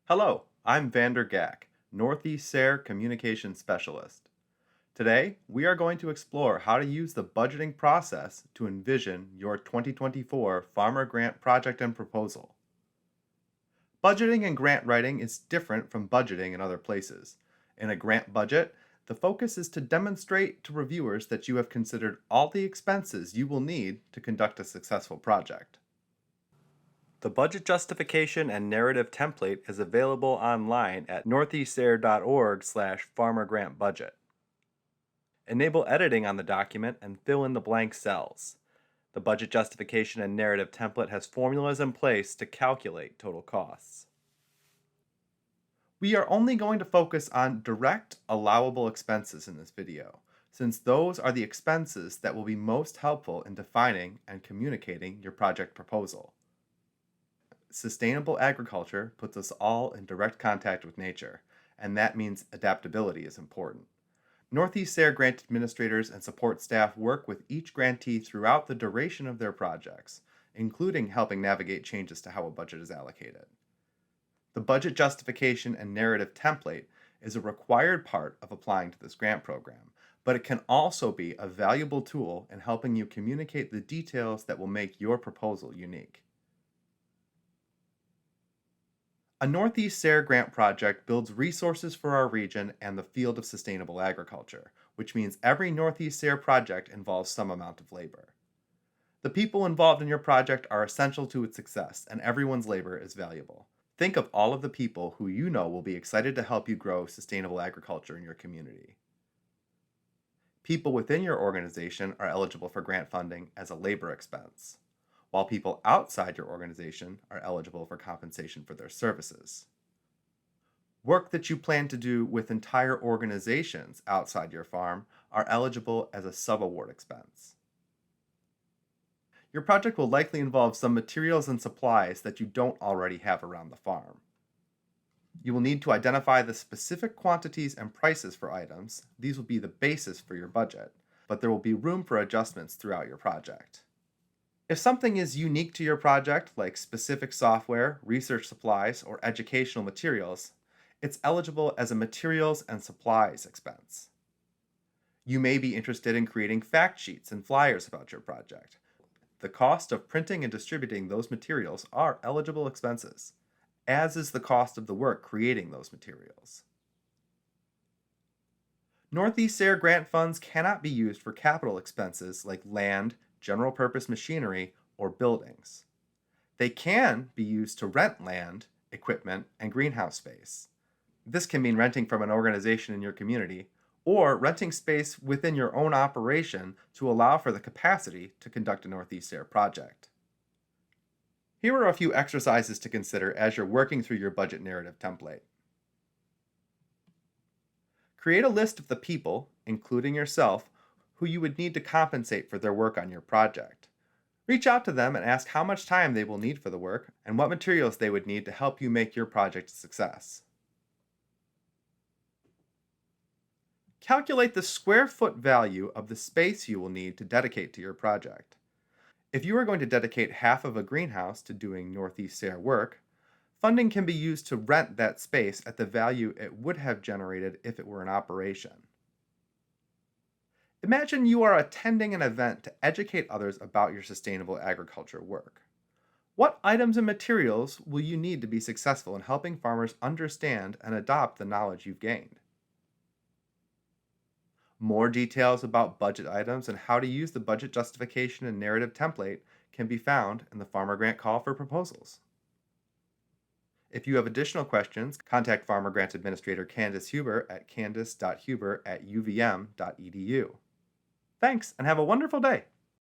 Hello, I'm Vander, Northeast SARE Communications Specialist. Today, we are going to explore how to use the budgeting process to envision your 2024 Farmer Grant project and proposal. Budgeting and grant writing is different from budgeting in other places. In a grant budget, the focus is to demonstrate to reviewers that you have considered all the expenses you will need to conduct a successful project. The budget justification and narrative template is available online at northeastsare.org/farmergrantbudget. Enable editing on the document and fill in the blank cells. The budget justification and narrative template has formulas in place to calculate total costs. We are only going to focus on direct allowable expenses in this video, since those are the expenses that will be most helpful in defining and communicating your project proposal. Sustainable agriculture puts us all in direct contact with nature, and that means adaptability is important. Northeast SARE grant administrators and support staff work with each grantee throughout the duration of their projects, including helping navigate changes to how a budget is allocated. The budget justification and narrative template is a required part of applying to this grant program, but it can also be a valuable tool in helping you communicate the details that will make your proposal unique. A Northeast SARE grant project builds resources for our region and the field of sustainable agriculture, which means every Northeast SARE project involves some amount of labor. The people involved in your project are essential to its success, and everyone's labor is valuable. Think of all of the people who you know will be excited to help you grow sustainable agriculture in your community. People within your organization are eligible for grant funding as a labor expense, while people outside your organization are eligible for compensation for their services. Work that you plan to do with entire organizations outside your farm are eligible as a subaward expense. Your project will likely involve some materials and supplies that you don't already have around the farm. You will need to identify the specific quantities and prices for items. These will be the basis for your budget, but there will be room for adjustments throughout your project. If something is unique to your project, like specific software, research supplies, or educational materials, it's eligible as a materials and supplies expense. You may be interested in creating fact sheets and flyers about your project. The cost of printing and distributing those materials are eligible expenses, as is the cost of the work creating those materials. Northeast SARE grant funds cannot be used for capital expenses like land, general purpose machinery, or buildings. They can be used to rent land, equipment, and greenhouse space. This can mean renting from an organization in your community, or renting space within your own operation to allow for the capacity to conduct a Northeast SARE project. Here are a few exercises to consider as you're working through your budget narrative template. Create a list of the people, including yourself, who you would need to compensate for their work on your project. Reach out to them and ask how much time they will need for the work and what materials they would need to help you make your project a success. Calculate the square foot value of the space you will need to dedicate to your project. If you are going to dedicate half of a greenhouse to doing Northeast SARE work, funding can be used to rent that space at the value it would have generated if it were in operation. Imagine you are attending an event to educate others about your sustainable agriculture work. What items and materials will you need to be successful in helping farmers understand and adopt the knowledge you've gained? More details about budget items and how to use the budget justification and narrative template can be found in the Farmer Grant Call for Proposals. If you have additional questions, contact Farmer Grant Administrator Candace Huber at candace.huber@uvm.edu. Thanks, and have a wonderful day.